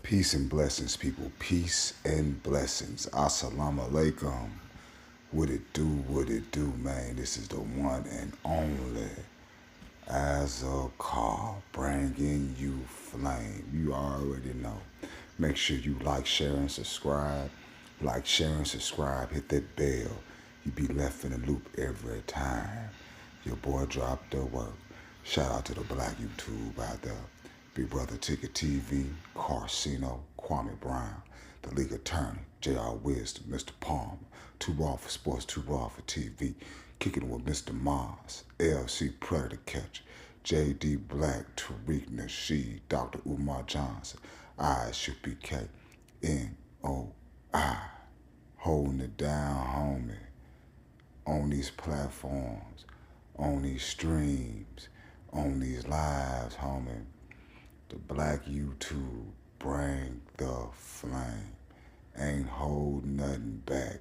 Peace and blessings, people. Peace and blessings. Assalamu alaikum. What it do, man? This is the one and only As a Car, bringing you flame. You already know. Make sure you like, share, and subscribe. Like, share, and subscribe. Hit that bell. You be left in the loop every time your boy dropped the work. Shout out to the black YouTube out there. Big Brother Ticket TV, Carcino, Kwame Brown, the league attorney, J.R. Wisdom, Mr. Palmer, Too Raw for Sports, Too Raw for TV, kicking with Mr. Mars, LC Predator Catcher, J.D. Black, Tariq Nasheed, Dr. Umar Johnson, I should be K-N-O-I, holding it down, homie, on these platforms, on these streams, on these lives, homie. The black YouTube bring the flame. Ain't hold nothing back.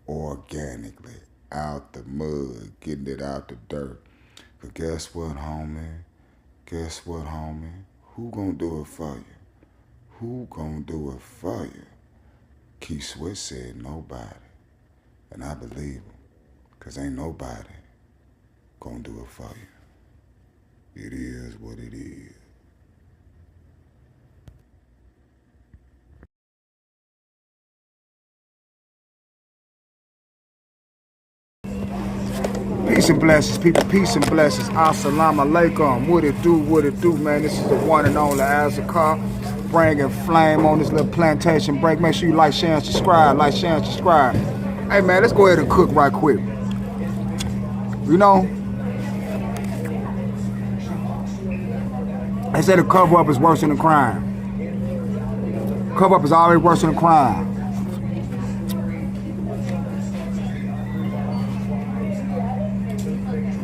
Organically. Out the mud. Getting it out the dirt. But guess what, homie? Guess what, homie? Who gonna do it for you? Who gonna do it for you? Keith Sweat said nobody. And I believe him. Cause ain't nobody gonna do it for you. It is what it is. Peace and blessings, people. Peace and blessings. Assalamu alaikum. What it do, man. This is the one and only As a Car, bringing flame on this little plantation break. Make sure you like, share, and subscribe. Like, share, and subscribe. Hey, man, let's go ahead and cook right quick. You know, they say the cover-up is worse than the crime. Cover-up is always worse than the crime.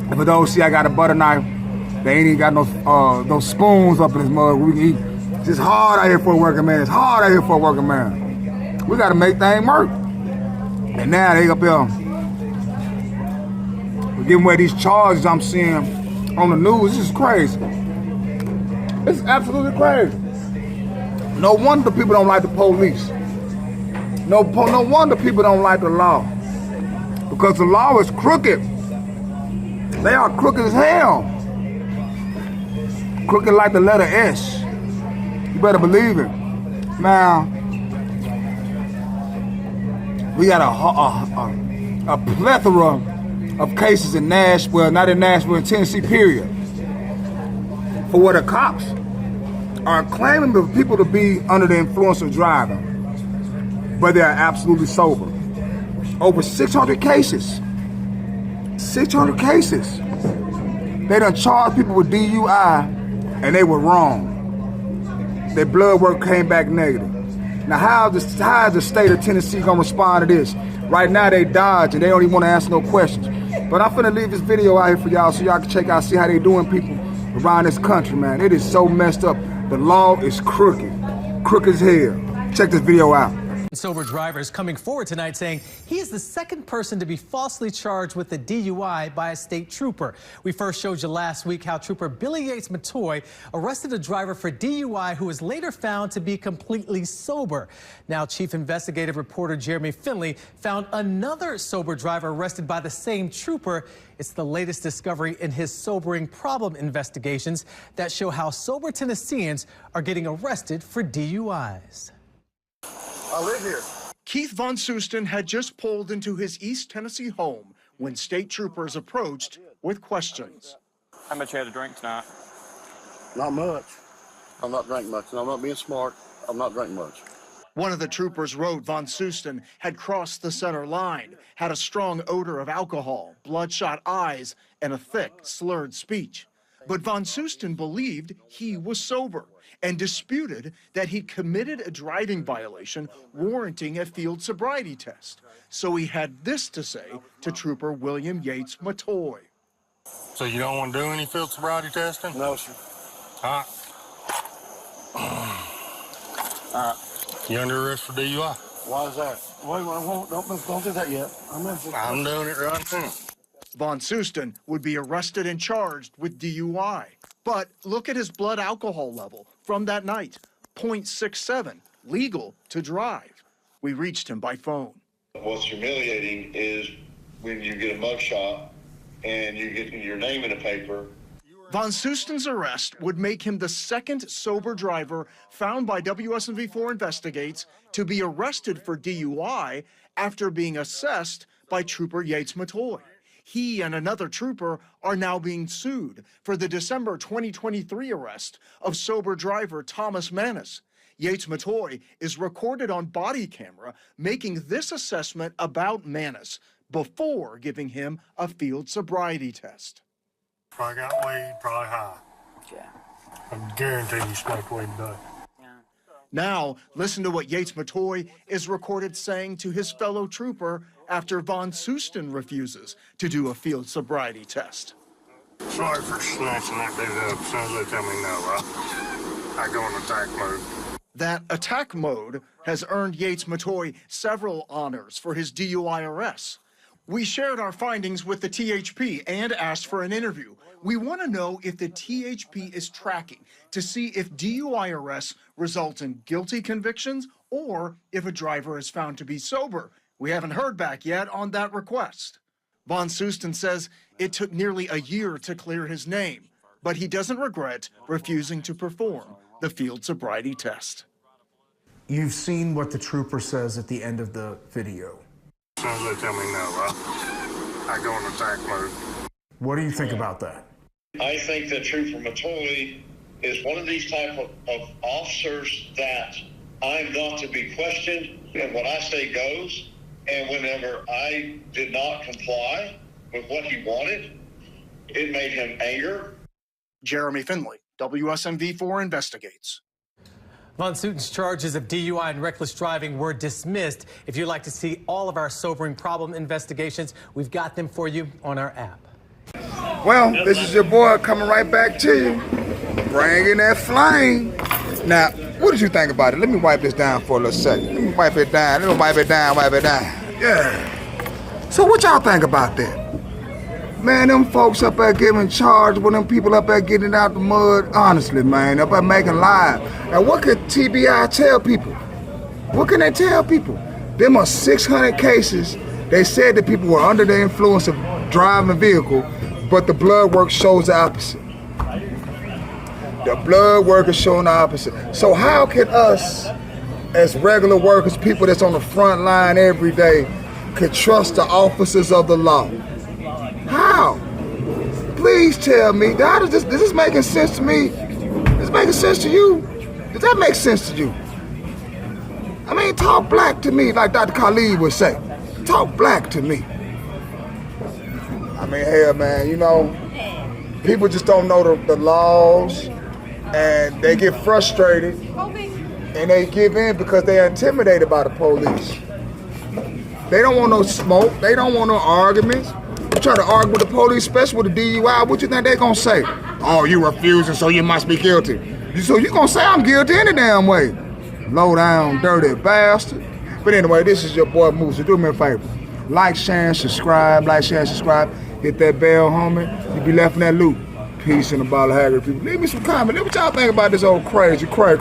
And for those see I got a butter knife, they ain't even got no those spoons up in this mug we can eat. It's just hard out here for a working man. It's hard out here for a working man. We gotta make things work. And now they up here, we're giving away these charges I'm seeing on the news. This is crazy. It's absolutely crazy. No wonder people don't like the police. No wonder people don't like the law. Because the law is crooked. They are crooked as hell. Crooked like the letter S. You better believe it. Now, we got a plethora of cases in Nashville, not in Nashville, in Tennessee, period, for where the cops are claiming the people to be under the influence of driving, but they are absolutely sober. Over 600 cases. 600 cases. They done charged people with DUI and they were wrong. Their blood work came back negative. Now how is the state of Tennessee gonna respond to this? Right now they dodge and they don't even want to answer no questions. But I'm finna leave this video out here for y'all so y'all can check out, see how they doing people around this country, man. It is so messed up. The law is crooked. Crooked as hell. Check this video out. Sober drivers coming forward tonight saying he is the second person to be falsely charged with a DUI by a state trooper. We first showed you last week how Trooper Billy Yates Matoy arrested a driver for DUI who was later found to be completely sober. Now, Chief Investigative Reporter Jeremy Finley found another sober driver arrested by the same trooper. It's the latest discovery in his sobering problem investigations that show how sober Tennesseans are getting arrested for DUIs. I live here. Keith Von Susten had just pulled into his East Tennessee home when state troopers approached with questions. How much you had to drink tonight? Not much. I'm not drinking much, and I'm not being smart. I'm not drinking much. One of the troopers wrote Von Susten had crossed the center line, had a strong odor of alcohol, bloodshot eyes, and a thick, slurred speech. But Von Susten believed he was sober and disputed that he committed a driving violation warranting a field sobriety test. So he had this to say to Trooper William Yates Matoy. So you don't want to do any field sobriety testing? No, sir. All right. You under arrest for DUI? Why is that? Wait, don't do that yet. I'm doing it right now. Von Susten would be arrested and charged with DUI. But look at his blood alcohol level from that night, .67, legal to drive. We reached him by phone. What's humiliating is when you get a mugshot and you get your name in a paper. Von Susten's arrest would make him the second sober driver found by WSMV4 Investigates to be arrested for DUI after being assessed by Trooper Yates Matoy. He and another trooper are now being sued for the December 2023 arrest of sober driver Thomas Manis. Yates Matoy is recorded on body camera making this assessment about Manis before giving him a field sobriety test. Probably got weed, probably high. Yeah. I guarantee you smoked weed today. Now, listen to what Yates Matoy is recorded saying to his fellow trooper after Von Susten refuses to do a field sobriety test. Sorry for snatching that dude up. As soon as they tell me no, I go in attack mode. That attack mode has earned Yates Matoy several honors for his DUI arrests. We shared our findings with the THP and asked for an interview. We want to know if the THP is tracking to see if DUI arrests result in guilty convictions or if a driver is found to be sober. We haven't heard back yet on that request. Von Susten says it took nearly a year to clear his name, but he doesn't regret refusing to perform the field sobriety test. You've seen what the trooper says at the end of the video. As soon as they tell me no, I go in attack mode. What do you think about that? I think that Trooper Matoy is one of these type of officers that I'm not to be questioned, and what I say goes. And whenever I did not comply with what he wanted, it made him anger. Jeremy Finley, WSMV4 Investigates. Von Suten's charges of DUI and reckless driving were dismissed. If you'd like to see all of our sobering problem investigations, we've got them for you on our app. Well, this is your boy coming right back to you, bringing that flame. Now, what did you think about it? Let me wipe this down for a little second. Let me wipe it down. Wipe it down. Yeah. So what y'all think about that? Man, them folks up there giving charge with them people up there getting it out the mud, honestly, man, up there making live. Now, what could TBI tell people? What can they tell people? Them are 600 cases. They said that people were under the influence of driving a vehicle, but the blood work shows the opposite. The blood work is showing the opposite. So how can us, as regular workers, people that's on the front line every day, could trust the officers of the law? How? Please tell me. Is this making sense to me? Is this making sense to you? Does that make sense to you? I mean, talk black to me, like Dr. Khalid would say. Talk black to me. I mean, hell, man, you know, people just don't know the laws, and they get frustrated, and they give in because they're intimidated by the police. They don't want no smoke. They don't want no arguments. You try to argue with the police, especially with the DUI, what you think they gonna say? Oh, you refusing, so you must be guilty. So you gonna say I'm guilty any damn way. Low down, dirty bastard. But anyway, this is your boy Moose. Do me a favor. Like, share, and subscribe. Like, share, and subscribe. Hit that bell, homie. You be left in that loop. Peace and a ball of Haggard, people. Leave me some comments. Let me what y'all think about this old crazy cray.